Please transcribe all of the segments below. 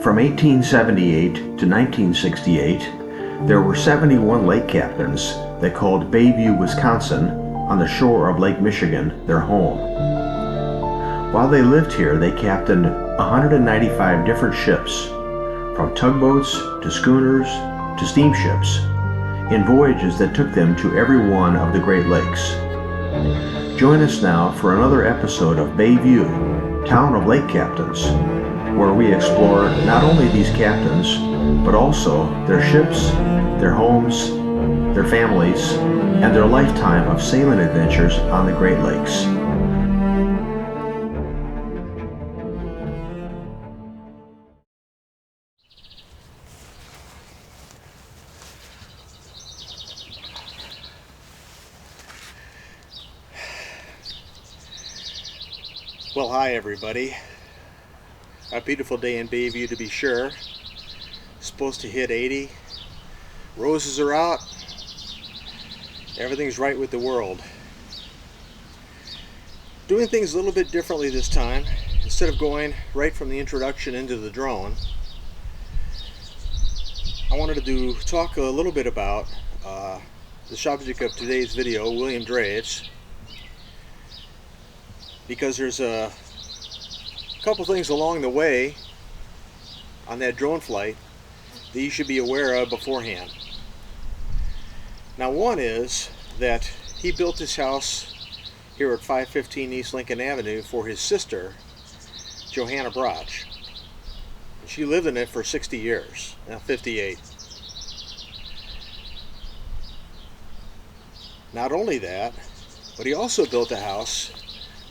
From 1878 to 1968, there were 71 lake captains that called Bayview, Wisconsin, on the shore of Lake Michigan, their home. While they lived here, they captained 195 different ships, from tugboats to schooners to steamships, in voyages that took them to every one of the Great Lakes. Join us now for another episode of Bayview, Town of Lake Captains, where we explore not only these captains, but also their ships, their homes, their families, and their lifetime of sailing adventures on the Great Lakes. Well, hi everybody. A beautiful day in Bayview, to be sure. Supposed to hit 80. Roses are out. Everything's right with the world. Doing things a little bit differently this time. Instead of going right from the introduction into the drone, I wanted to talk a little bit about the subject of today's video, William Draves, because there's a couple things along the way on that drone flight that you should be aware of beforehand. Now, one is that he built his house here at 515 East Lincoln Avenue for his sister, Johanna Brotch. She lived in it for 60 years, now 58. Not only that, but he also built a house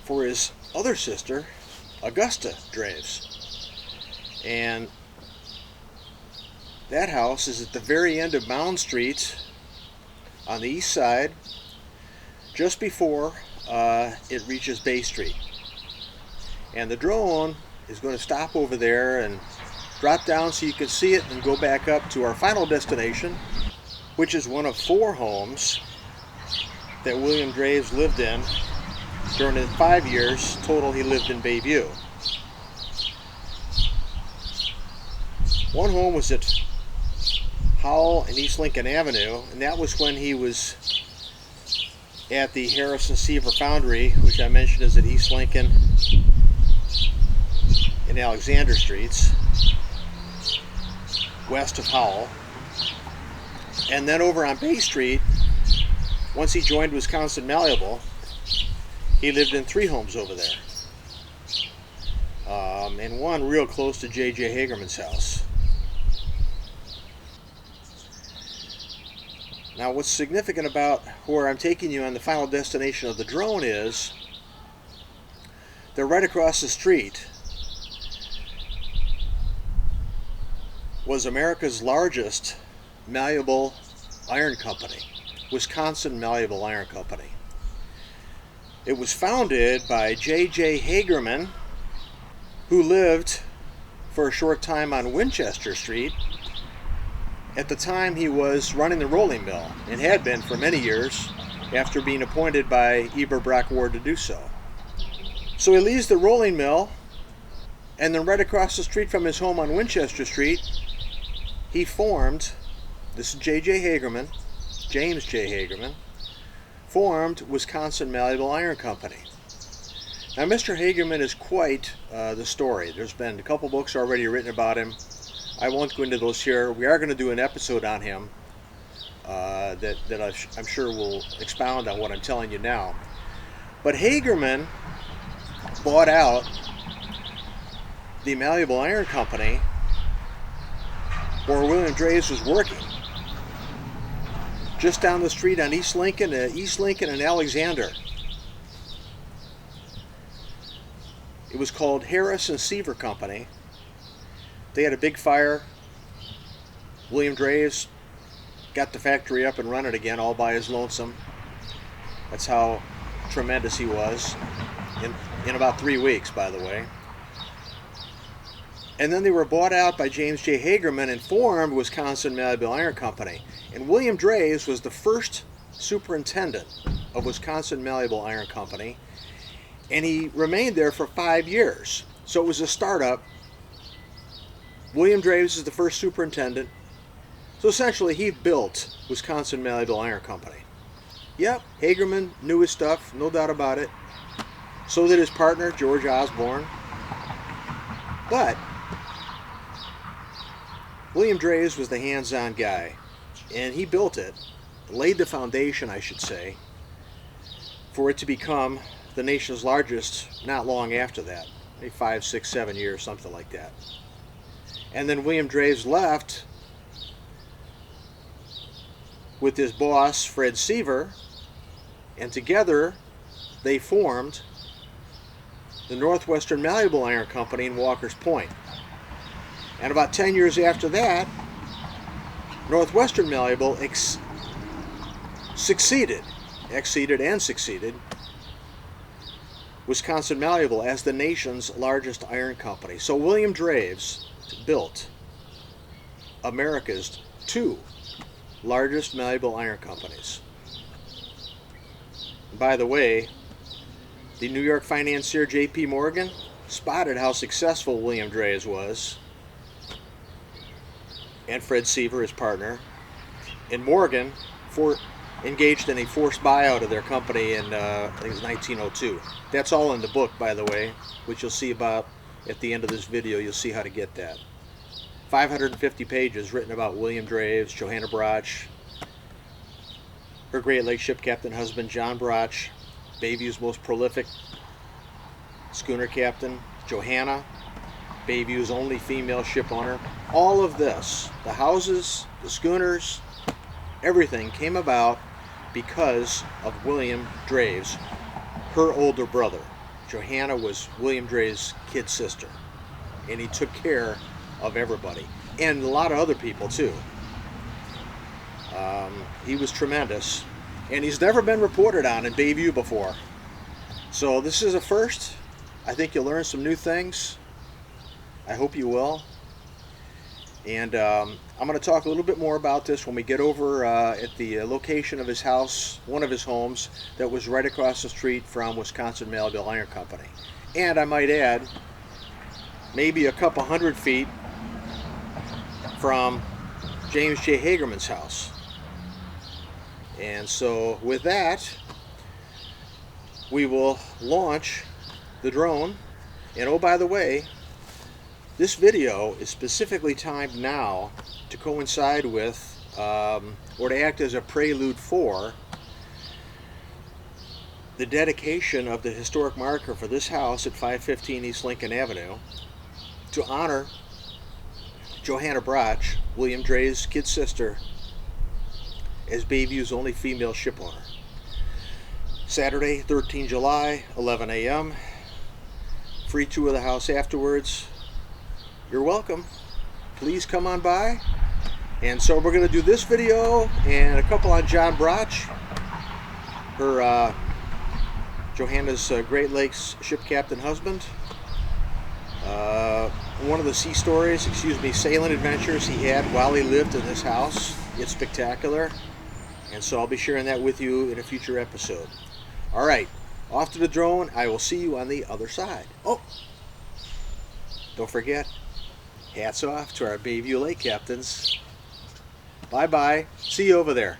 for his other sister, Augusta Draves. And that house is at the very end of Mound Street on the east side, just before it reaches Bay Street. And the drone is going to stop over there and drop down so you can see it and go back up to our final destination, which is one of 4 homes that William Draves lived in during the 5 years total he lived in Bayview. One home was at Howell and East Lincoln Avenue, and that was when he was at the Harrison Seaver Foundry, which I mentioned is at East Lincoln and Alexander Streets, west of Howell. And then over on Bay Street, once he joined Wisconsin Malleable, he lived in 3 homes over there, and one real close to J.J. Hagerman's house. Now, what's significant about where I'm taking you on the final destination of the drone is they're right across the street was America's largest malleable iron company, Wisconsin Malleable Iron Company. It was founded by J.J. Hagerman, who lived for a short time on Winchester Street. At the time, he was running the rolling mill, and had been for many years after being appointed by Eber Brock Ward to do so. So he leaves the rolling mill, and then right across the street from his home on Winchester Street, he formed, this is J.J. Hagerman, James J. Hagerman, formed Wisconsin Malleable Iron Company. Now, Mr. Hagerman is quite the story. There's been a couple books already written about him. I won't go into those here. We are going to do an episode on him that I'm sure will expound on what I'm telling you now. But Hagerman bought out the Malleable Iron Company where William Draves was working, just down the street on East Lincoln and Alexander. It was called Harrison Seaver Company. They had a big fire. William Draves got the factory up and running again all by his lonesome. That's how tremendous he was in about 3 weeks, by the way. And then they were bought out by James J. Hagerman and formed Wisconsin Malleable Iron Company. And William Draves was the first superintendent of Wisconsin Malleable Iron Company, and he remained there for 5 years. So it was a startup William Draves is the first superintendent. So essentially, he built Wisconsin Malleable Iron Company. Yep, Hagerman knew his stuff, no doubt about it. So did his partner, George Osborne. But William Draves was the hands-on guy, and he built it, laid the foundation, I should say, for it to become the nation's largest not long after that, maybe 5, 6, 7 years, something like that. And then William Draves left with his boss, Fred Seaver, and together they formed the Northwestern Malleable Iron Company in Walker's Point. And about 10 years after that, Northwestern Malleable succeeded Wisconsin Malleable as the nation's largest iron company. So William Draves built America's 2 largest malleable iron companies. By the way, the New York financier J.P. Morgan spotted how successful William Draves was, and Fred Seaver, his partner, and Morgan engaged in a forced buyout of their company in, I think it was 1902. That's all in the book, by the way, which you'll see about at the end of this video. You'll see how to get that. 550 pages written about William Draves, Johanna Brotch, her Great Lakes ship captain husband, John Brotch, Bayview's most prolific schooner captain, Johanna, Bayview's only female ship owner. All of this, the houses, the schooners, everything came about because of William Draves, her older brother. Johanna was William Draves' kid sister, and he took care of everybody, and a lot of other people too. He was tremendous, and he's never been reported on in Bayview before. So this is a first. I think you'll learn some new things. I hope you will. And I'm going to talk a little bit more about this when we get over at the location of his house, one of his homes, that was right across the street from Wisconsin Malleable Iron Company. And I might add, maybe a couple 100 feet from James J. Hagerman's house. And so with that, we will launch the drone. And oh, by the way, this video is specifically timed now to coincide with, or to act as a prelude for, the dedication of the historic marker for this house at 515 East Lincoln Avenue to honor Johanna Brotch, William Draves' kid sister, as Bayview's only female ship owner. Saturday, 13 July, 11 a.m. Free tour of the house afterwards. You're welcome. Please come on by. And so we're going to do this video and a couple on John Brotch, her Johanna's Great Lakes ship captain husband. One of the sailing adventures he had while he lived in this house. It's spectacular. And so I'll be sharing that with you in a future episode. All right, off to the drone. I will see you on the other side. Oh, don't forget, hats off to our Bayview Lake captains. Bye-bye. See you over there.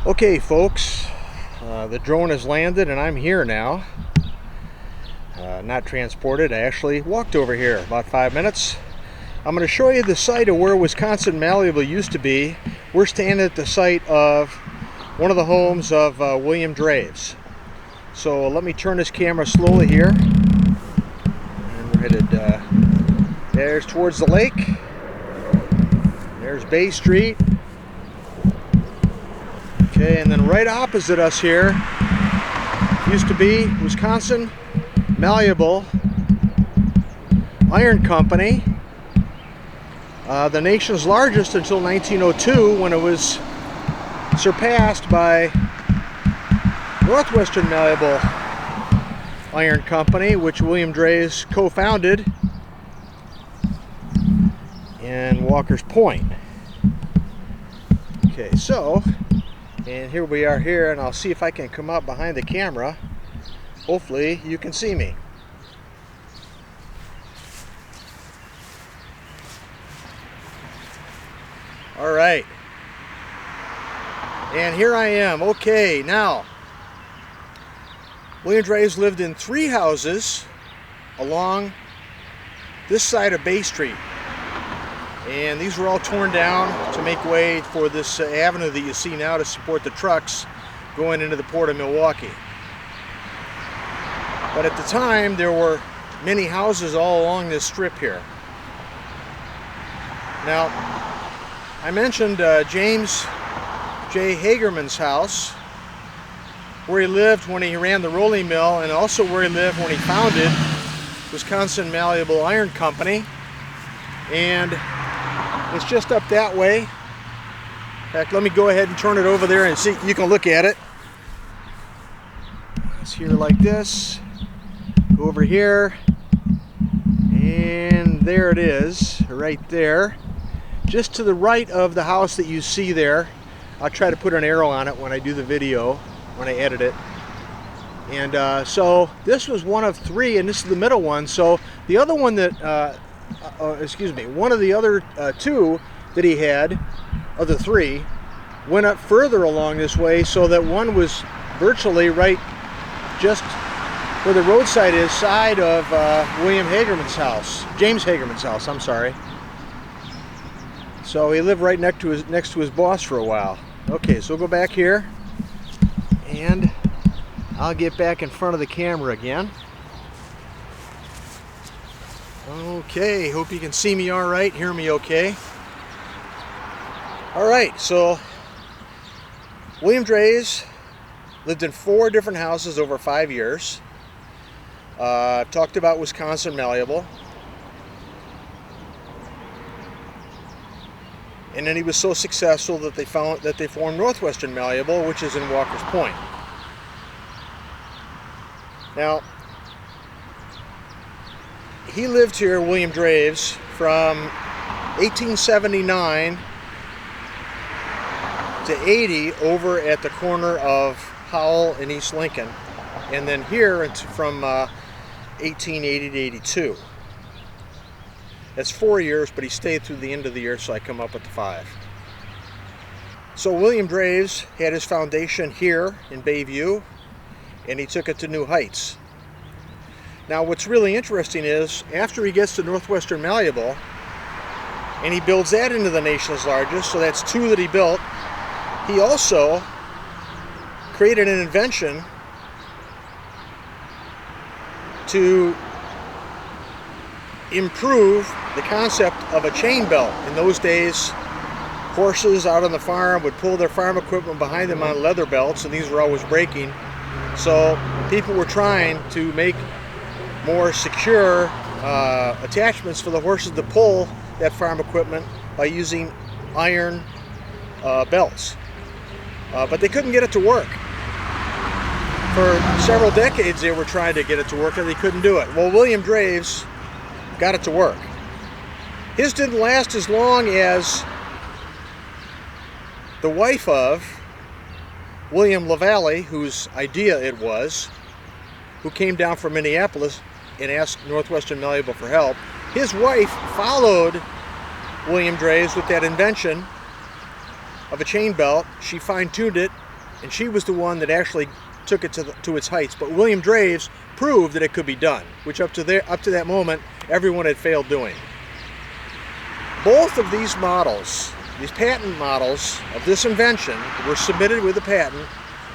Okay, folks, the drone has landed and I'm here now. Not transported, I actually walked over here about 5 minutes. I'm going to show you the site of where Wisconsin Malleable used to be. We're standing at the site of one of the homes of William Draves. So let me turn this camera slowly here. And we're headed there's towards the lake. There's Bay Street. Okay, and then right opposite us here used to be Wisconsin Malleable Iron Company, the nation's largest until 1902, when it was surpassed by Northwestern Malleable Iron Company, which William Draves co-founded in Walker's Point. Okay, so, and here we are here, and I'll see if I can come up behind the camera. Hopefully you can see me. All right, and here I am. Okay, now William Draves lived in 3 houses along this side of Bay Street, and these were all torn down to make way for this avenue that you see now to support the trucks going into the port of Milwaukee. But at the time there were many houses all along this strip here. Now, I mentioned James J. Hagerman's house, where he lived when he ran the rolling mill, and also where he lived when he founded Wisconsin Malleable Iron Company. And it's just up that way. In fact, let me go ahead and turn it over there and see, you can look at it. It's here like this. Go over here, and there it is, right there. Just to the right of the house that you see there. I'll try to put an arrow on it when I do the video, when I edit it. And so this was one of 3, and this is the middle one. So the other one that, one of the other 2 that he had, of the 3, went up further along this way, so that one was virtually right just where the roadside is, side of William Hagerman's house, James Hagerman's house, I'm sorry. So he lived right next to his boss for a while. Okay, so we'll go back here, and I'll get back in front of the camera again. Okay, hope you can see me all right, hear me okay. All right, so William Draves lived in 4 different houses over 5 years. Talked about Wisconsin Malleable. And then he was so successful that they formed Northwestern Malleable, which is in Walker's Point. Now, he lived here, William Draves, from 1879 to 80 over at the corner of Howell and East Lincoln, and then here from 1880 to 82. That's 4 years, but he stayed through the end of the year, so I come up with the 5. So William Draves had his foundation here in Bayview, and he took it to new heights. Now what's really interesting is, after he gets to Northwestern Malleable, and he builds that into the nation's largest, so that's 2 that he built, he also created an invention to improve the concept of a chain belt. In those days, horses out on the farm would pull their farm equipment behind them on leather belts, and these were always breaking. So people were trying to make more secure attachments for the horses to pull that farm equipment by using iron belts. But they couldn't get it to work. For several decades they were trying to get it to work, and they couldn't do it. Well, William Draves got it to work. His didn't last as long as the wife of William LaValle, whose idea it was, who came down from Minneapolis and asked Northwestern Malleable for help. His wife followed William Draves with that invention of a chain belt. She fine-tuned it, and she was the one that actually took it to its heights. But William Draves proved that it could be done, which up to that moment, everyone had failed doing. Both of these models, these patent models of this invention, were submitted with a patent,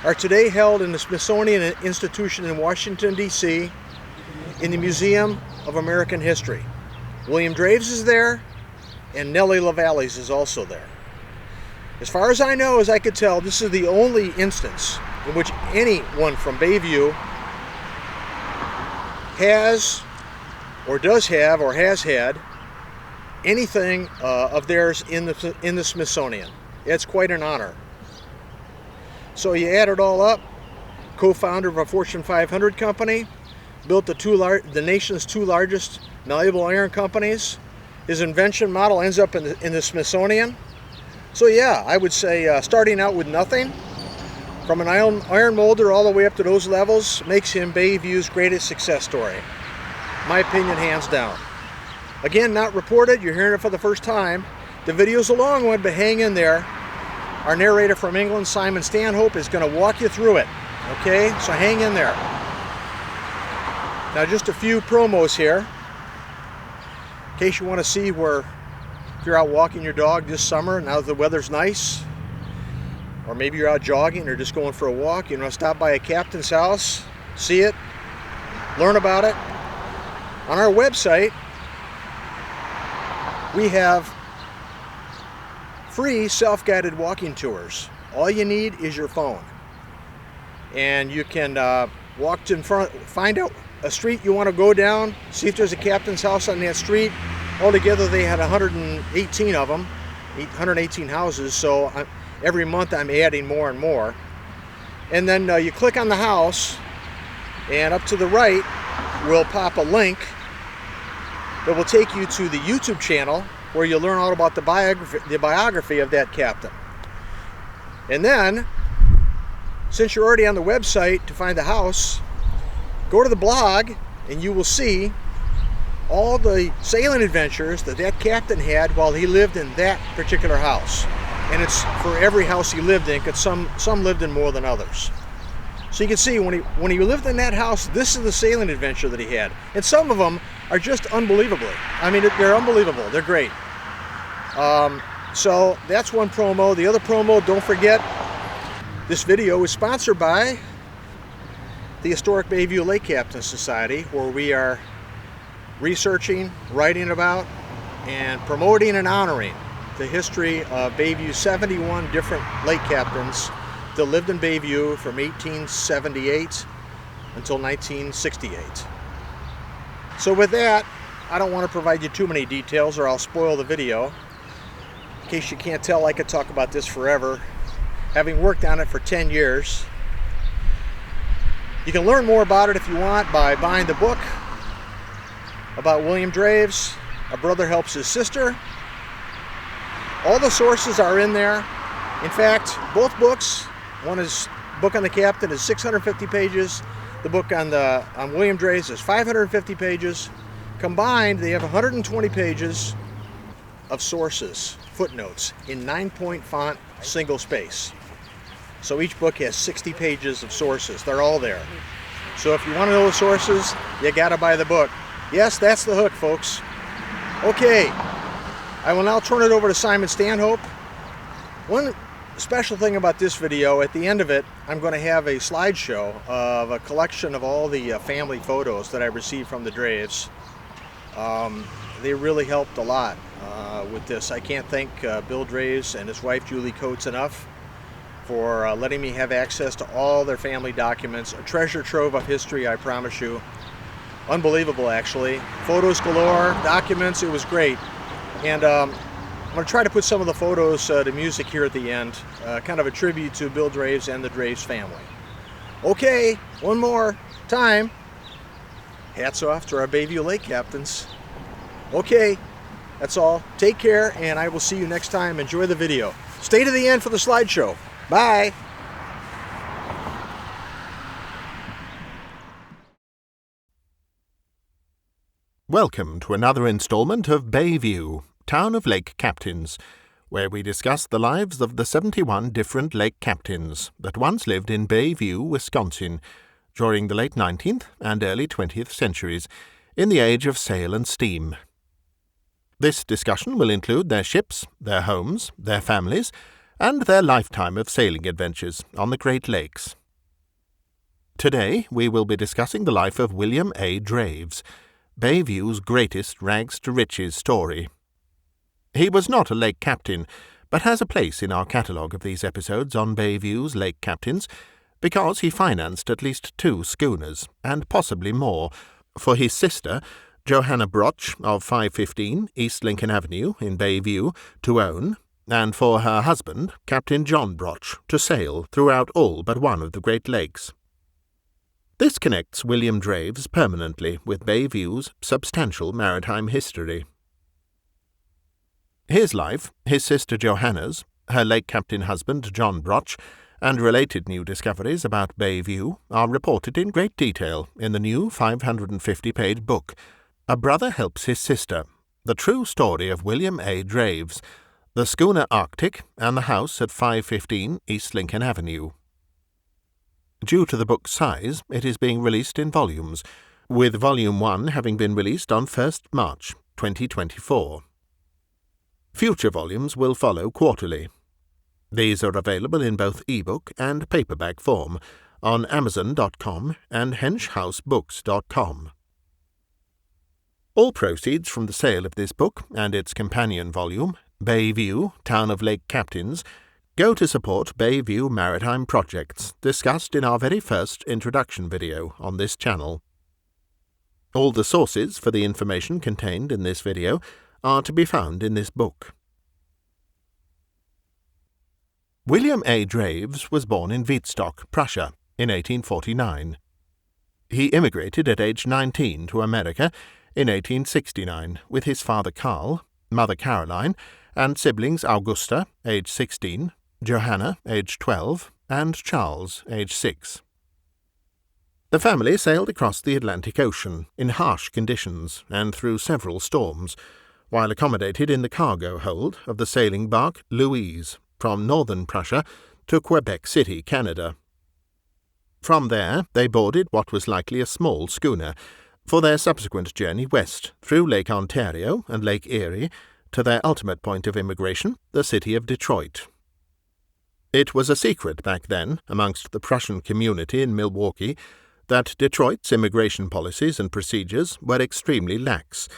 are today held in the Smithsonian Institution in Washington, D.C., in the Museum of American History. William Draves is there, and Nellie LaValle's is also there. As far as I know, as I could tell, this is the only instance in which anyone from Bayview has, or does have, or has had anything of theirs in the Smithsonian. It's quite an honor. So you add it all up, co-founder of a Fortune 500 company, built the nation's two largest malleable iron companies. His invention model ends up in the Smithsonian. So yeah, I would say starting out with nothing, from an iron molder all the way up to those levels, makes him Bayview's greatest success story. My opinion, hands down. Again, not reported, you're hearing it for the first time. The video's a long one, but hang in there. Our narrator from England, Simon Stanhope, is going to walk you through it. Okay, so hang in there. Now just a few promos here, in case you want to see where, if you're out walking your dog this summer, now that the weather's nice, or maybe you're out jogging or just going for a walk, you know, stop by a captain's house, see it, learn about it. On our website, we have free self-guided walking tours. All you need is your phone. And you can walk in front, find out a street you want to go down, see if there's a captain's house on that street. Altogether they had 118 of them, 118 houses, so every month I'm adding more and more. And then you click on the house, and up to the right will pop a link that will take you to the YouTube channel where you'll learn all about the biography of that captain. And then, since you're already on the website to find the house, go to the blog and you will see all the sailing adventures that captain had while he lived in that particular house. And it's for every house he lived in, because some lived in more than others. So you can see when he lived in that house, this is the sailing adventure that he had. And some of them are just unbelievable. I mean, they're unbelievable. They're great. So that's one promo. The other promo, don't forget, this video is sponsored by the Historic Bayview Lake Captain Society, where we are researching, writing about, and promoting and honoring the history of Bayview's 71 different lake captains that lived in Bayview from 1878 until 1968. So with that, I don't want to provide you too many details or I'll spoil the video. In case you can't tell, I could talk about this forever, having worked on it for 10 years. You can learn more about it if you want by buying the book about William Draves, A Brother Helps His Sister. All the sources are in there. In fact, both books, one is book on the captain is 650 pages. The book on William Draves is 550 pages. Combined, they have 120 pages of sources, footnotes, in 9-point font, single space. So each book has 60 pages of sources. They're all there. So if you want to know the sources, you gotta buy the book. Yes, that's the hook, folks. Okay, I will now turn it over to Simon Stanhope. One special thing about this video, at the end of it, I'm going to have a slideshow of a collection of all the family photos that I received from the Draves. They really helped a lot with this. I can't thank Bill Draves and his wife Julie Coates enough for letting me have access to all their family documents. A treasure trove of history, I promise you. Unbelievable, actually. Photos galore, documents, it was great. And I'm going to try to put some of the photos to music here at the end, kind of a tribute to Bill Draves and the Draves family. Okay, one more time. Hats off to our Bayview Lake captains. Okay, that's all. Take care, and I will see you next time. Enjoy the video. Stay to the end for the slideshow. Bye. Welcome to another installment of Bayview, Town of Lake Captains, where we discuss the lives of the 71 different lake captains that once lived in Bayview, Wisconsin, during the late 19th and early 20th centuries, in the age of sail and steam. This discussion will include their ships, their homes, their families, and their lifetime of sailing adventures on the Great Lakes. Today we will be discussing the life of William A. Draves, Bayview's greatest rags-to-riches story. He was not a lake captain, but has a place in our catalogue of these episodes on Bayview's lake captains because he financed at least 2 schooners, and possibly more, for his sister, Johanna Brotch of 515 East Lincoln Avenue in Bayview, to own, and for her husband, Captain John Brotch, to sail throughout all but one of the Great Lakes. This connects William Draves permanently with Bayview's substantial maritime history. His life, his sister Johanna's, her lake captain husband John Brotch, and related new discoveries about Bayview are reported in great detail in the new 550-page book, A Brother Helps His Sister, the true story of William A. Draves, the schooner Arctic, and the house at 515 East Lincoln Avenue. Due to the book's size, it is being released in volumes, with Volume 1 having been released on 1st March 2024. Future volumes will follow quarterly. These are available in both ebook and paperback form on Amazon.com and HenchHouseBooks.com. All proceeds from the sale of this book and its companion volume, Bayview, Town of Lake Captains, go to support Bayview maritime projects discussed in our very first introduction video on this channel. All the sources for the information contained in this video are to be found in this book. William A. Draves was born in Wittstock, Prussia, in 1849. He immigrated at age 19 to America in 1869 with his father Carl, mother Caroline, and siblings Augusta, age 16, Johanna, age 12, and Charles, age 6. The family sailed across the Atlantic Ocean in harsh conditions and through several storms, while accommodated in the cargo hold of the sailing bark Louise from northern Prussia to Quebec City, Canada. From there they boarded what was likely a small schooner for their subsequent journey west through Lake Ontario and Lake Erie to their ultimate point of immigration, the city of Detroit. It was a secret back then, amongst the Prussian community in Milwaukee, that Detroit's immigration policies and procedures were extremely lax,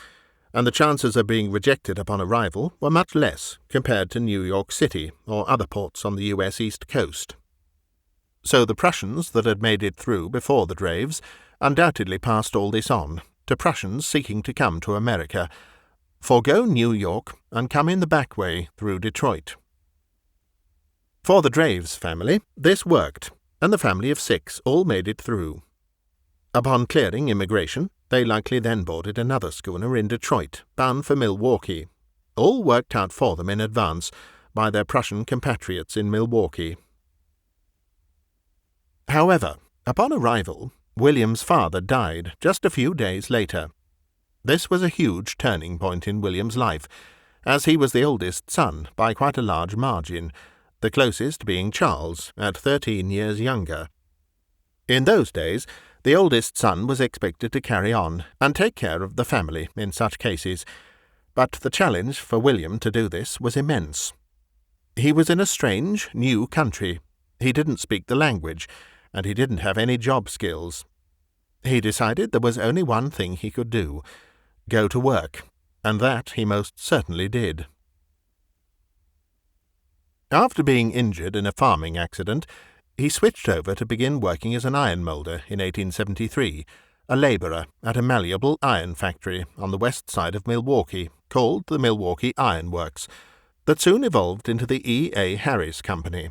and the chances of being rejected upon arrival were much less compared to New York City or other ports on the U.S. East Coast. So the Prussians that had made it through before the Draves undoubtedly passed all this on to Prussians seeking to come to America, forego New York and come in the back way through Detroit. For the Draves family, this worked, and the family of 6 all made it through. Upon clearing immigration, they likely then boarded another schooner in Detroit, bound for Milwaukee, all worked out for them in advance by their Prussian compatriots in Milwaukee. However, upon arrival, William's father died just a few days later. This was a huge turning point in William's life, as he was the oldest son by quite a large margin, the closest being Charles, at 13 years younger. In those days, the oldest son was expected to carry on and take care of the family in such cases, but the challenge for William to do this was immense. He was in a strange, new country. He didn't speak the language, and he didn't have any job skills. He decided there was only one thing he could do: go to work, and that he most certainly did. After being injured in a farming accident, he switched over to begin working as an iron moulder in 1873, a labourer at a malleable iron factory on the west side of Milwaukee, called the Milwaukee Iron Works, that soon evolved into the E. A. Harris Company.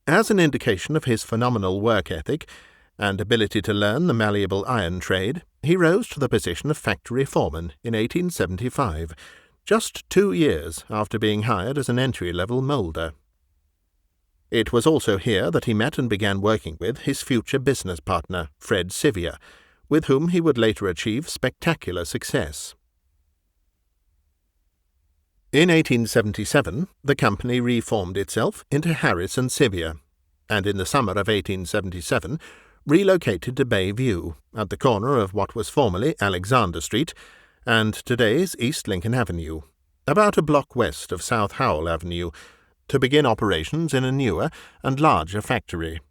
As an indication of his phenomenal work ethic and ability to learn the malleable iron trade, he rose to the position of factory foreman in 1875, just 2 years after being hired as an entry-level moulder. It was also here that he met and began working with his future business partner, Fred Sevier, with whom he would later achieve spectacular success. In 1877, the company reformed itself into Harris and Sevier, and in the summer of 1877 relocated to Bayview, at the corner of what was formerly Alexander Street and today's East Lincoln Avenue, about a block west of South Howell Avenue, to begin operations in a newer and larger factory.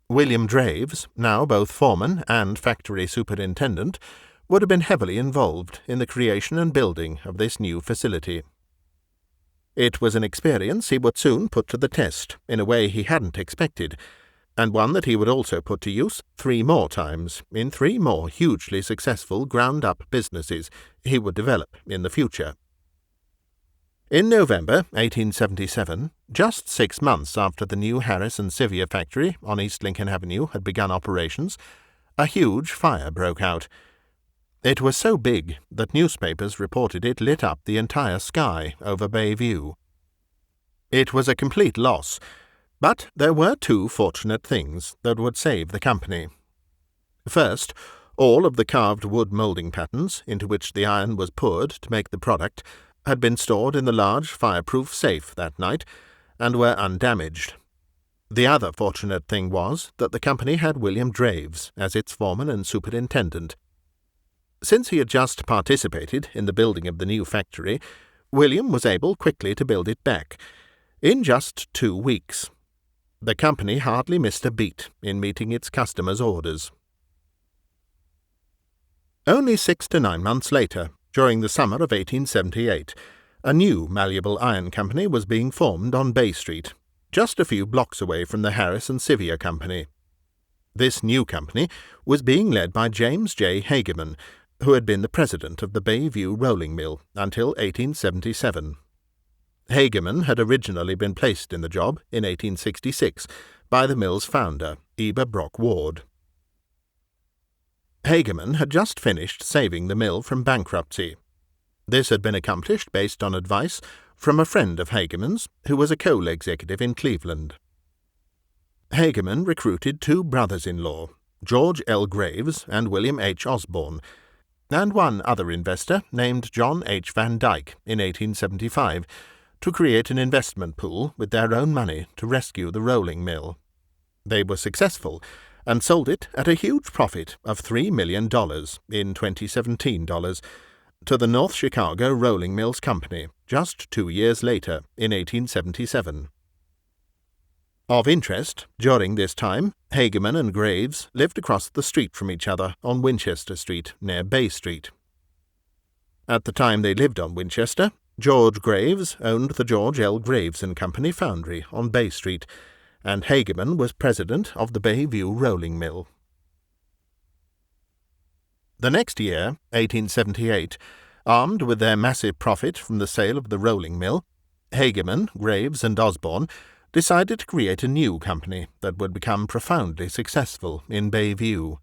William Draves, now both foreman and factory superintendent, would have been heavily involved in the creation and building of this new facility. It was an experience he would soon put to the test in a way he hadn't expected, and one that he would also put to use 3 more times in 3 more hugely successful ground-up businesses he would develop in the future. In November 1877, just 6 months after the new Harris and Sevier factory on East Lincoln Avenue had begun operations, a huge fire broke out. It was so big that newspapers reported it lit up the entire sky over Bayview. It was a complete loss, but there were 2 fortunate things that would save the company. First, all of the carved wood moulding patterns into which the iron was poured to make the product had been stored in the large fireproof safe that night and were undamaged. The other fortunate thing was that the company had William Draves as its foreman and superintendent. Since he had just participated in the building of the new factory, William was able quickly to build it back, in just 2 weeks. The company hardly missed a beat in meeting its customers' orders. Only 6 to 9 months later, during the summer of 1878, a new malleable iron company was being formed on Bay Street, just a few blocks away from the Harris and Sevier Company. This new company was being led by James J. Hageman, who had been the president of the Bayview rolling mill until 1877. Hageman had originally been placed in the job in 1866 by the mill's founder, Eber Brock Ward. Hageman had just finished saving the mill from bankruptcy. This had been accomplished based on advice from a friend of Hageman's who was a coal executive in Cleveland. Hageman recruited 2 brothers-in-law, George L. Graves and William H. Osborne, and one other investor named John H. Van Dyke in 1875, to create an investment pool with their own money to rescue the rolling mill. They were successful and sold it at a huge profit of $3 million in 2017 dollars to the North Chicago Rolling Mills Company just 2 years later in 1877. Of interest, during this time, Hageman and Graves lived across the street from each other on Winchester Street near Bay Street. At the time they lived on Winchester, George Graves owned the George L. Graves and Company foundry on Bay Street, and Hageman was president of the Bayview Rolling Mill. The next year, 1878, armed with their massive profit from the sale of the rolling mill, Hageman, Graves, and Osborne decided to create a new company that would become profoundly successful in Bayview,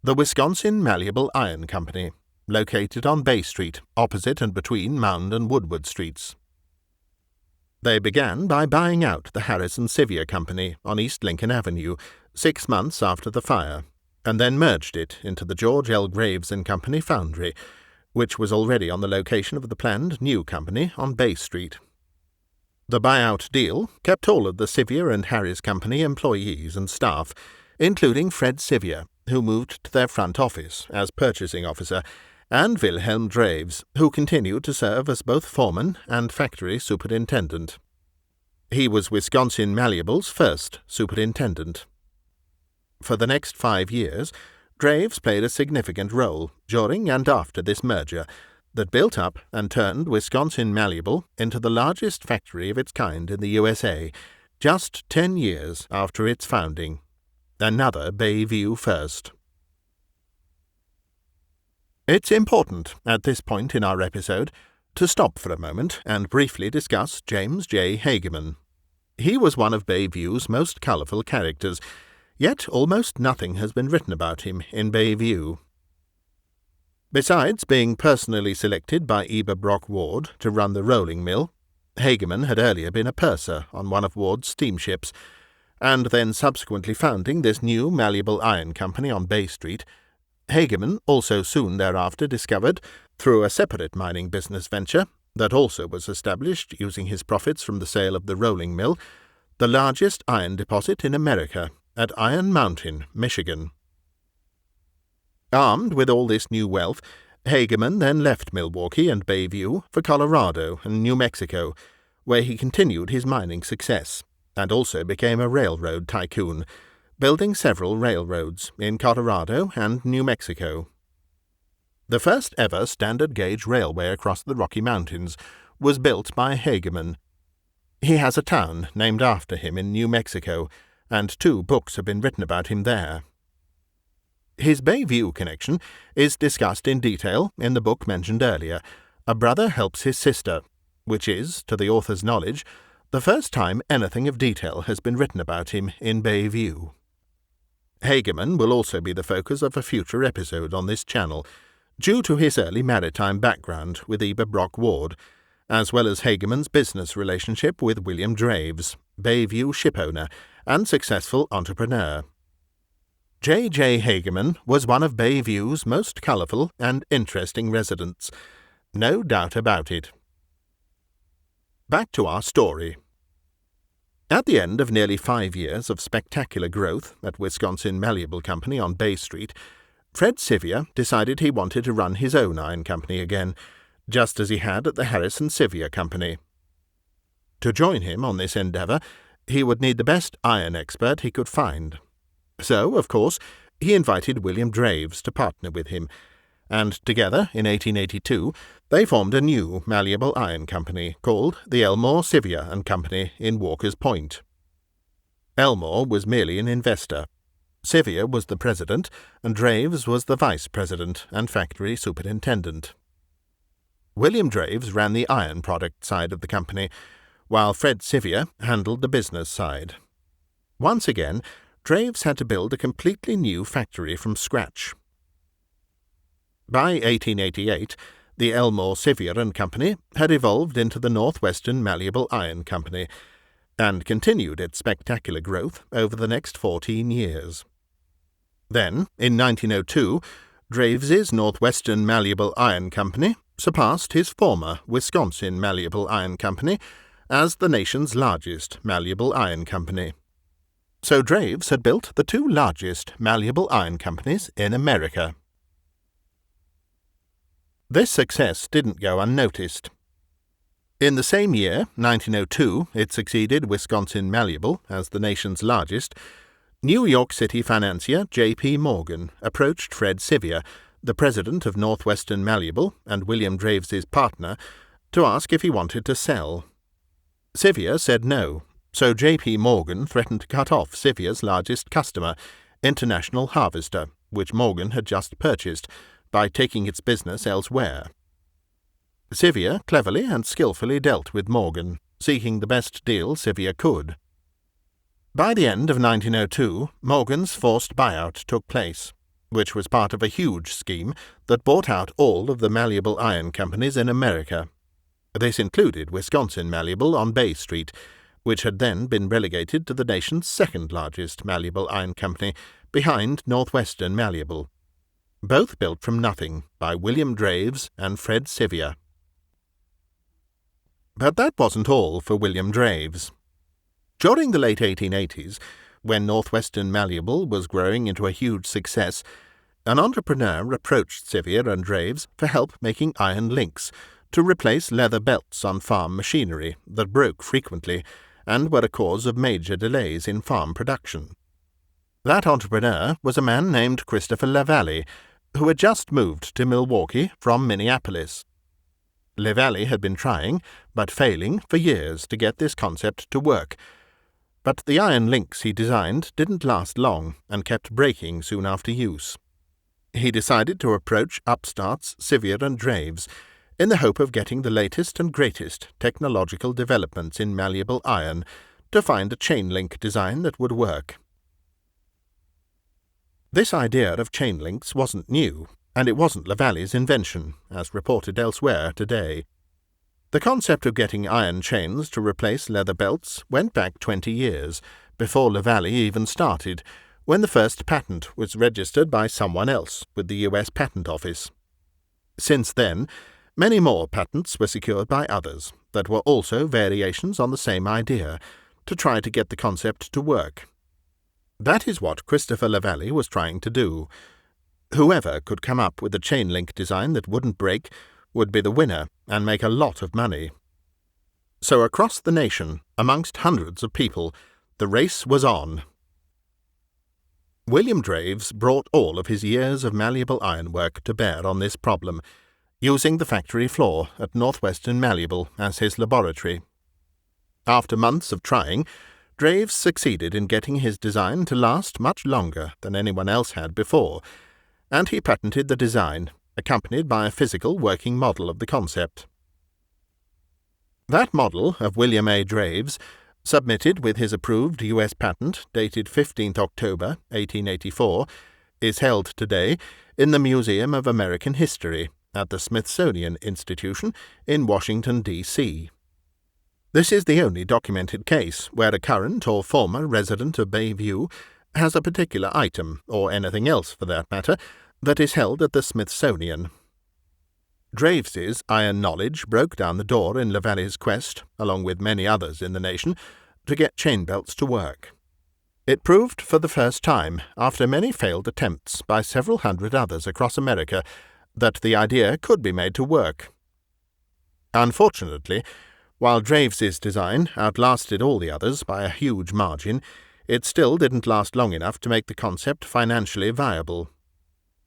the Wisconsin Malleable Iron Company, located on Bay Street, opposite and between Mound and Woodward Streets. They began by buying out the Harris and Sevier Company on East Lincoln Avenue 6 months after the fire, and then merged it into the George L. Graves and Company foundry, which was already on the location of the planned new company on Bay Street. The buyout deal kept all of the Sevier and Harris Company employees and staff, including Fred Sevier, who moved to their front office as purchasing officer, and Wilhelm Draves, who continued to serve as both foreman and factory superintendent. He was Wisconsin Malleable's first superintendent. For the next 5 years, Draves played a significant role during and after this merger that built up and turned Wisconsin Malleable into the largest factory of its kind in the USA, just 10 years after its founding. Another Bayview first. It's important, at this point in our episode, to stop for a moment and briefly discuss James J. Hageman. He was one of Bayview's most colourful characters, yet almost nothing has been written about him in Bayview. Besides being personally selected by Eber Brock Ward to run the rolling mill, Hageman had earlier been a purser on one of Ward's steamships, and then subsequently founding this new malleable iron company on Bay Street. Hageman also soon thereafter discovered, through a separate mining business venture, that also was established using his profits from the sale of the rolling mill, the largest iron deposit in America at Iron Mountain, Michigan. Armed with all this new wealth, Hageman then left Milwaukee and Bayview for Colorado and New Mexico, where he continued his mining success, and also became a railroad tycoon, building several railroads in Colorado and New Mexico. The first ever standard-gauge railway across the Rocky Mountains was built by Hageman. He has a town named after him in New Mexico, and 2 books have been written about him there. His Bayview connection is discussed in detail in the book mentioned earlier, A Brother Helps His Sister, which is, to the author's knowledge, the first time anything of detail has been written about him in Bayview. Hageman will also be the focus of a future episode on this channel, due to his early maritime background with Eber Brock Ward, as well as Hageman's business relationship with William Draves, Bayview shipowner and successful entrepreneur. J. Hageman was one of Bayview's most colourful and interesting residents, no doubt about it. Back to our story. At the end of nearly 5 years of spectacular growth at Wisconsin Malleable Company on Bay Street, Fred Sevier decided he wanted to run his own iron company again, just as he had at the Harrison Sevier Company. To join him on this endeavour, he would need the best iron expert he could find. So, of course, he invited William Draves to partner with him, and together, in 1882, they formed a new malleable iron company called the Elmore, Sevier and Company in Walker's Point. Elmore was merely an investor. Sevier was the president, and Draves was the vice president and factory superintendent. William Draves ran the iron product side of the company, while Fred Sevier handled the business side. Once again, Draves had to build a completely new factory from scratch. By 1888, the Elmore, Sevier and Company had evolved into the Northwestern Malleable Iron Company, and continued its spectacular growth over the next 14 years. Then, in 1902, Draves's Northwestern Malleable Iron Company surpassed his former Wisconsin Malleable Iron Company as the nation's largest malleable iron company. So Draves had built the 2 largest malleable iron companies in America. This success didn't go unnoticed. In the same year, 1902, it succeeded Wisconsin Malleable as the nation's largest. New York City financier J.P. Morgan approached Fred Sevier, the president of Northwestern Malleable and William Draves's partner, to ask if he wanted to sell. Sevier said no, so J.P. Morgan threatened to cut off Sevier's largest customer, International Harvester, which Morgan had just purchased, by taking its business elsewhere. Sevier cleverly and skillfully dealt with Morgan, seeking the best deal Sevier could. By the end of 1902, Morgan's forced buyout took place, which was part of a huge scheme that bought out all of the malleable iron companies in America. This included Wisconsin Malleable on Bay Street, which had then been relegated to the nation's second-largest malleable iron company, behind Northwestern Malleable. Both built from nothing by William Draves and Fred Sevier. But that wasn't all for William Draves. During the late 1880s, when Northwestern Malleable was growing into a huge success, an entrepreneur approached Sevier and Draves for help making iron links to replace leather belts on farm machinery that broke frequently and were a cause of major delays in farm production. That entrepreneur was a man named Christopher LaValle, who had just moved to Milwaukee from Minneapolis. LaValle had been trying, but failing, for years to get this concept to work. But the iron links he designed didn't last long and kept breaking soon after use. He decided to approach upstarts Sevier and Draves in the hope of getting the latest and greatest technological developments in malleable iron to find a chain link design that would work. This idea of chain links wasn't new, and it wasn't LaValle's invention, as reported elsewhere today. The concept of getting iron chains to replace leather belts went back 20 years, before LaValle even started, when the first patent was registered by someone else with the U.S. Patent Office. Since then, Many more patents were secured by others that were also variations on the same idea, to try to get the concept to work. That is what Christopher Lavalley was trying to do. Whoever could come up with a chain link design that wouldn't break would be the winner and make a lot of money. So across the nation, amongst hundreds of people, the race was on. William Draves brought all of his years of malleable ironwork to bear on this problem, using the factory floor at Northwestern Malleable as his laboratory. After months of trying, Draves succeeded in getting his design to last much longer than anyone else had before, and he patented the design, accompanied by a physical working model of the concept. That model of William A. Draves, submitted with his approved U.S. patent dated 15th October 1884, is held today in the Museum of American History at the Smithsonian Institution in Washington, D.C. This is the only documented case where a current or former resident of Bayview has a particular item, or anything else for that matter, that is held at the Smithsonian. Draves's iron knowledge broke down the door in Lavalley's quest, along with many others in the nation, to get chain belts to work. It proved for the first time, after many failed attempts by several hundred others across America, that the idea could be made to work. Unfortunately, while Draves's design outlasted all the others by a huge margin, it still didn't last long enough to make the concept financially viable.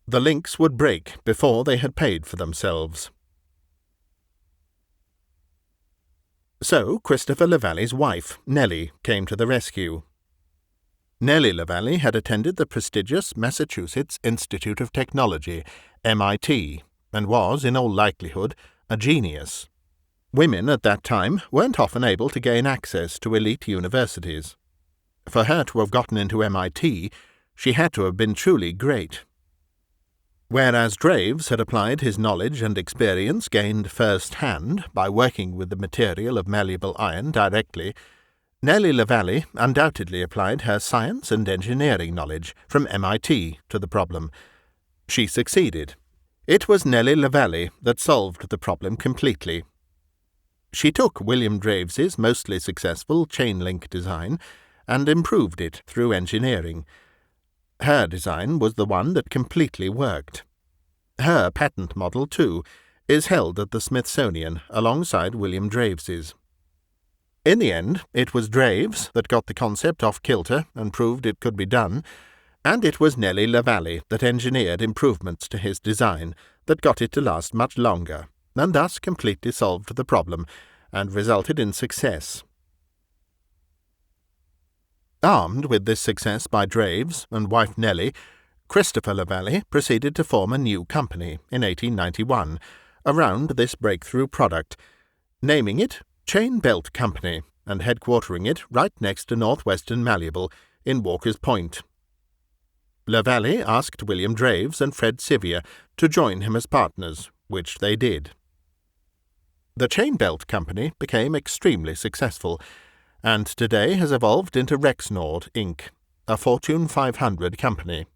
The links would break before they had paid for themselves. So Christopher Lavalley's wife, Nellie, came to the rescue. Nellie Lavalley had attended the prestigious Massachusetts Institute of Technology, MIT, and was, in all likelihood, a genius. Women at that time weren't often able to gain access to elite universities. For her to have gotten into MIT, she had to have been truly great. Whereas Draves had applied his knowledge and experience gained first-hand by working with the material of malleable iron directly, Nellie Lavalley undoubtedly applied her science and engineering knowledge from MIT to the problem. She succeeded. It was Nellie Lavalley that solved the problem completely. She took William Draves's mostly successful chain-link design and improved it through engineering. Her design was the one that completely worked. Her patent model, too, is held at the Smithsonian alongside William Draves's. In the end, it was Draves that got the concept off kilter and proved it could be done, and it was Nellie Lavalley that engineered improvements to his design that got it to last much longer, and thus completely solved the problem and resulted in success. Armed with this success by Draves and wife Nellie, Christopher Lavalley proceeded to form a new company in 1891 around this breakthrough product, naming it Chain Belt Company and headquartering it right next to Northwestern Malleable in Walker's Point. Lavalley asked William Draves and Fred Sevier to join him as partners, which they did. The Chain Belt Company became extremely successful, and today has evolved into Rexnord, Inc., a Fortune 500 company.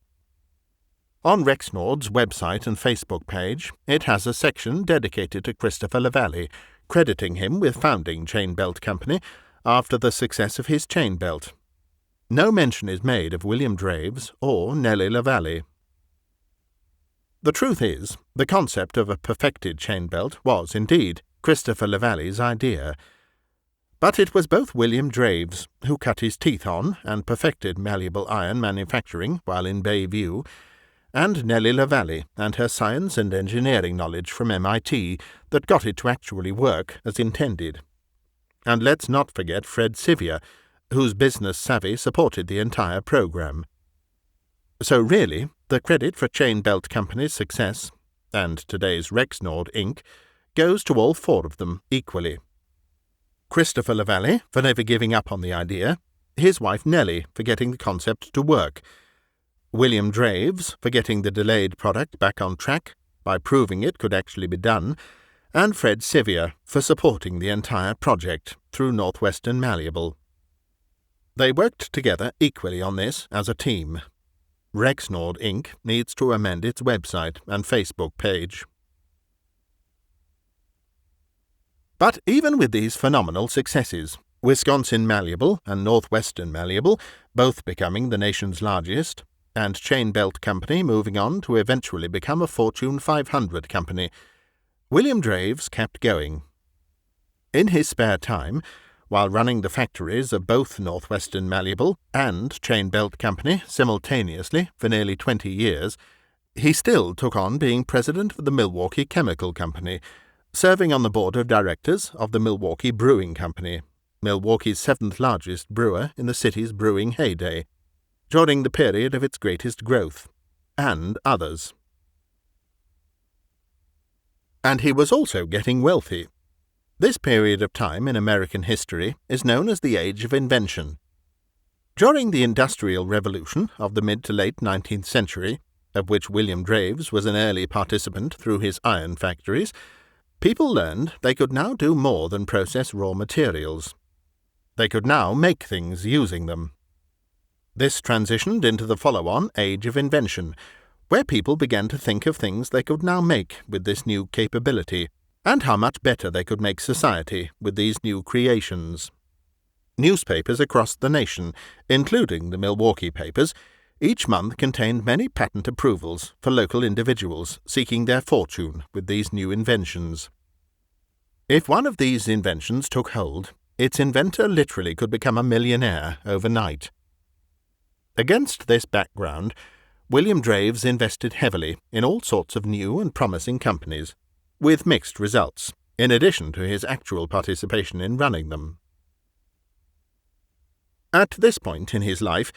On Rexnord's website and Facebook page, it has a section dedicated to Christopher Lavalley, crediting him with founding Chain Belt Company after the success of his chain belt. No mention is made of William Draves or Nellie Lavalley. The truth is, the concept of a perfected chain belt was, indeed, Christopher Lavalley's idea. But it was both William Draves, who cut his teeth on and perfected malleable iron manufacturing while in Bayview, and Nellie Lavalley and her science and engineering knowledge from MIT that got it to actually work as intended. And let's not forget Fred Sevier, whose business savvy supported the entire program. So really, the credit for Chain Belt Company's success, and today's Rexnord, Inc., goes to all four of them equally. Christopher Lavalley for never giving up on the idea, his wife Nellie for getting the concept to work, William Draves for getting the delayed product back on track by proving it could actually be done, and Fred Sevier for supporting the entire project through Northwestern Malleable. They worked together equally on this as a team. Rexnord, Inc. needs to amend its website and Facebook page. But even with these phenomenal successes, Wisconsin Malleable and Northwestern Malleable both becoming the nation's largest, and Chain Belt Company moving on to eventually become a Fortune 500 company, William Draves kept going. In his spare time, while running the factories of both Northwestern Malleable and Chain Belt Company simultaneously for nearly 20 years, he still took on being president of the Milwaukee Chemical Company, serving on the board of directors of the Milwaukee Brewing Company, Milwaukee's seventh largest brewer in the city's brewing heyday, during the period of its greatest growth, and others. And he was also getting wealthy. This period of time in American history is known as the Age of Invention. During the Industrial Revolution of the mid to late 19th century, of which William Draves was an early participant through his iron factories, people learned they could now do more than process raw materials. They could now make things using them. This transitioned into the follow-on Age of Invention, where people began to think of things they could now make with this new capability, and how much better they could make society with these new creations. Newspapers across the nation, including the Milwaukee papers, each month contained many patent approvals for local individuals seeking their fortune with these new inventions. If one of these inventions took hold, its inventor literally could become a millionaire overnight. Against this background, William Draves invested heavily in all sorts of new and promising companies, with mixed results, in addition to his actual participation in running them. At this point in his life,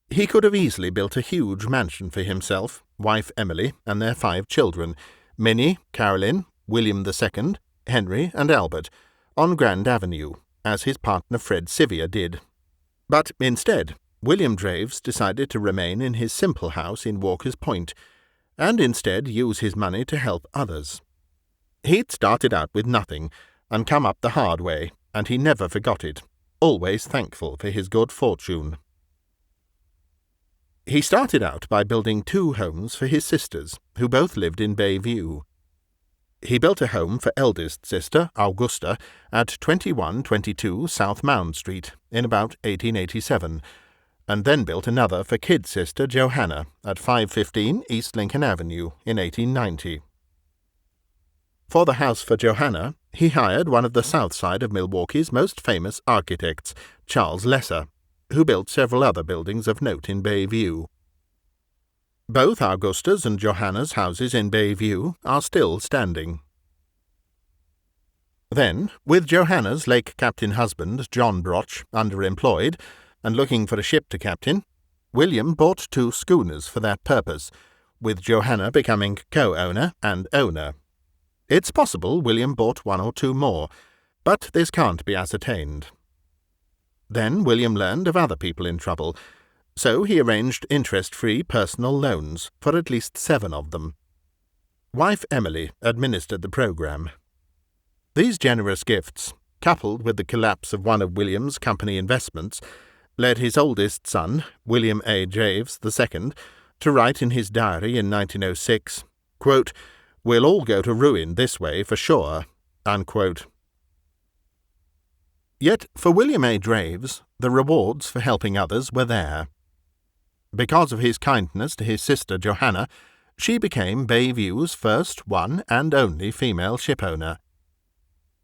he could have easily built a huge mansion for himself, wife Emily, and their 5 children, Minnie, Caroline, William II, Henry, and Albert, on Grand Avenue, as his partner Fred Sevier did. But instead, William Draves decided to remain in his simple house in Walker's Point, and instead use his money to help others. He'd started out with nothing, and come up the hard way, and he never forgot it, always thankful for his good fortune. He started out by building 2 homes for his sisters, who both lived in Bayview. He built a home for eldest sister, Augusta, at 2122 South Mound Street in about 1887, and then built another for kid sister Johanna at 515 East Lincoln Avenue in 1890. For the house for Johanna, he hired one of the south side of Milwaukee's most famous architects, Charles Lesser, who built several other buildings of note in Bayview. Both Augusta's and Johanna's houses in Bayview are still standing. Then, with Johanna's lake captain husband, John Brotch, underemployed, and looking for a ship to captain, William bought 2 schooners for that purpose, with Johanna becoming co-owner and owner. It's possible William bought 1 or 2 more, but this can't be ascertained. Then William learned of other people in trouble, so he arranged interest-free personal loans for at least 7 of them. Wife Emily administered the program. These generous gifts, coupled with the collapse of one of William's company investments, led his oldest son, William A. Draves II, to write in his diary in 1906, quote, "We'll all go to ruin this way for sure," unquote. Yet for William A. Draves, the rewards for helping others were there. Because of his kindness to his sister Johanna, she became Bayview's first, one, and only female shipowner.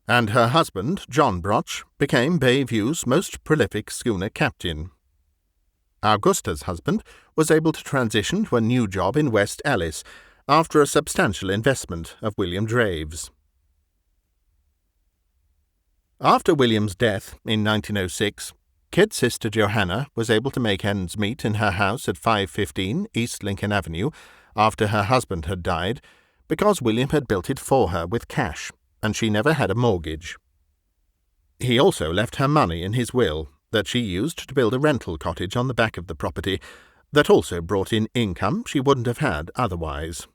And her husband, John Brotch, became Bayview's most prolific schooner captain. Augusta's husband was able to transition to a new job in West Allis after a substantial investment of William Draves. After William's death in 1906, kid sister Johanna was able to make ends meet in her house at 515 East Lincoln Avenue after her husband had died, because William had built it for her with cash, and she never had a mortgage. He also left her money in his will that she used to build a rental cottage on the back of the property that also brought in income she wouldn't have had otherwise.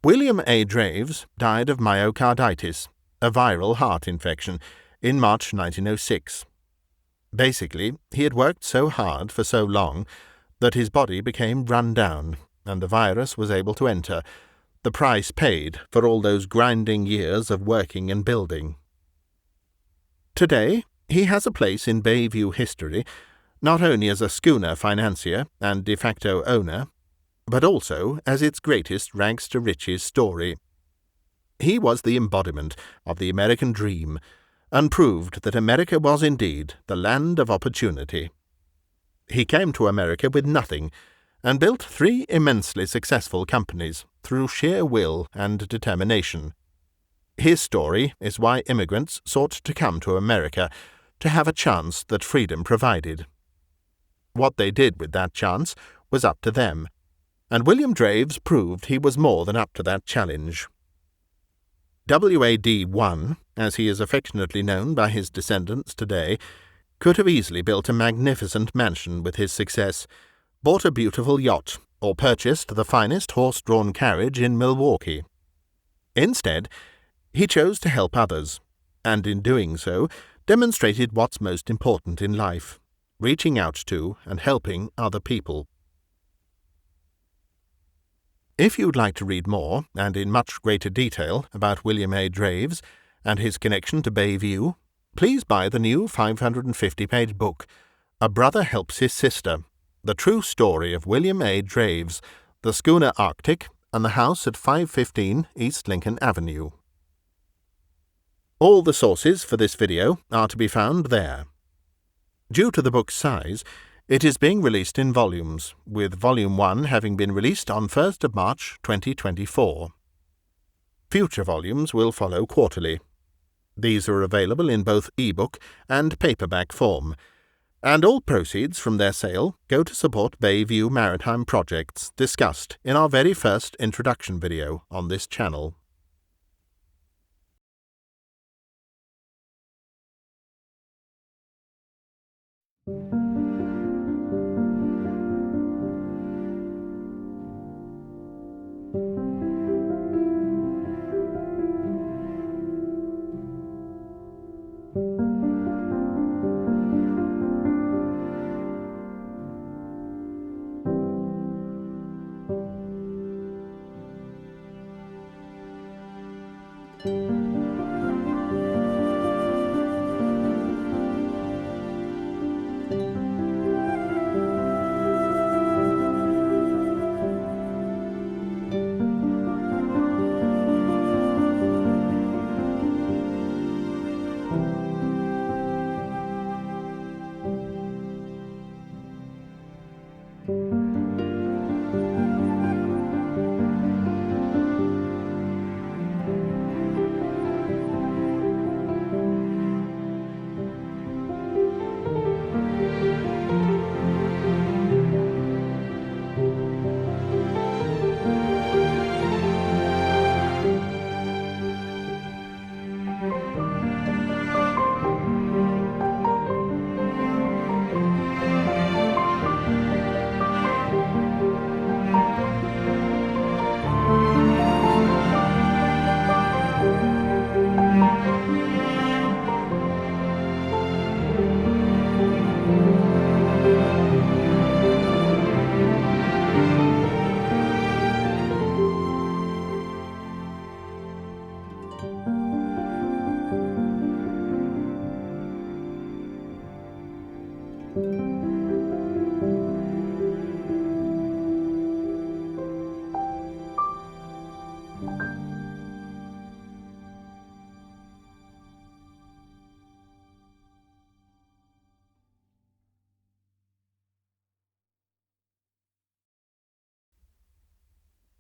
William A. Draves died of myocarditis, a viral heart infection, in March 1906. Basically, he had worked so hard for so long that his body became run down, and the virus was able to enter, the price paid for all those grinding years of working and building. Today, he has a place in Bayview history, not only as a schooner financier and de facto owner, but also as its greatest rags-to-riches story. He was the embodiment of the American dream, and proved that America was indeed the land of opportunity. He came to America with nothing, and built 3 immensely successful companies through sheer will and determination. His story is why immigrants sought to come to America, to have a chance that freedom provided. What they did with that chance was up to them, and William Draves proved he was more than up to that challenge. WAD-1, as he is affectionately known by his descendants today, could have easily built a magnificent mansion with his success, bought a beautiful yacht, or purchased the finest horse-drawn carriage in Milwaukee. Instead, he chose to help others, and in doing so demonstrated what's most important in life, reaching out to and helping other people. If you'd like to read more, and in much greater detail, about William A. Draves and his connection to Bayview, please buy the new 550-page book, A Brother Helps His Sister, The True Story of William A. Draves, the Schooner Arctic, and the House at 515 East Lincoln Avenue. All the sources for this video are to be found there. Due to the book's size, it is being released in volumes, with Volume 1 having been released on 1st of March 2024. Future volumes will follow quarterly. These are available in both e-book and paperback form, and all proceeds from their sale go to support Bayview maritime projects discussed in our very first introduction video on this channel.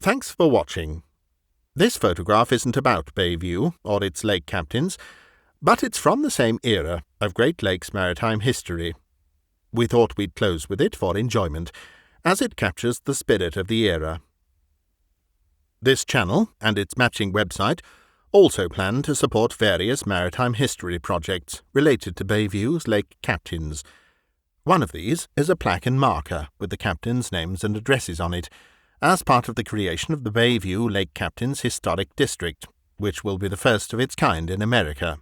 Thanks for watching. This photograph isn't about Bayview or its lake captains, but it's from the same era of Great Lakes maritime history. We thought we'd close with it for enjoyment, as it captures the spirit of the era. This channel and its matching website also plan to support various maritime history projects related to Bayview's lake captains. One of these is a plaque and marker with the captains' names and addresses on it, as part of the creation of the Bayview Lake Captains Historic District, which will be the first of its kind in America.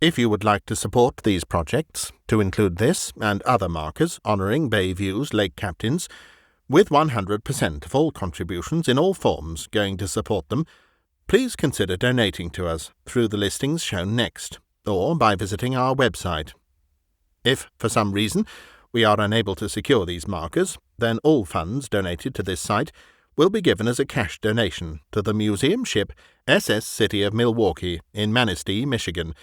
If you would like to support these projects, to include this and other markers honouring Bayview's lake captains, with 100% of all contributions in all forms going to support them, please consider donating to us through the listings shown next, or by visiting our website. If, for some reason, we are unable to secure these markers, then all funds donated to this site will be given as a cash donation to the museum ship SS City of Milwaukee in Manistee, Michigan,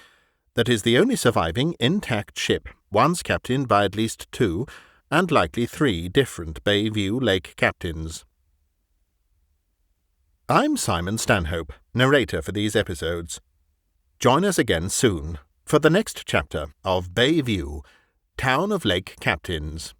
that is the only surviving intact ship once captained by at least 2 and likely 3 different Bayview Lake captains. I'm Simon Stanhope, narrator for these episodes. Join us again soon for the next chapter of Bayview, Town of Lake Captains.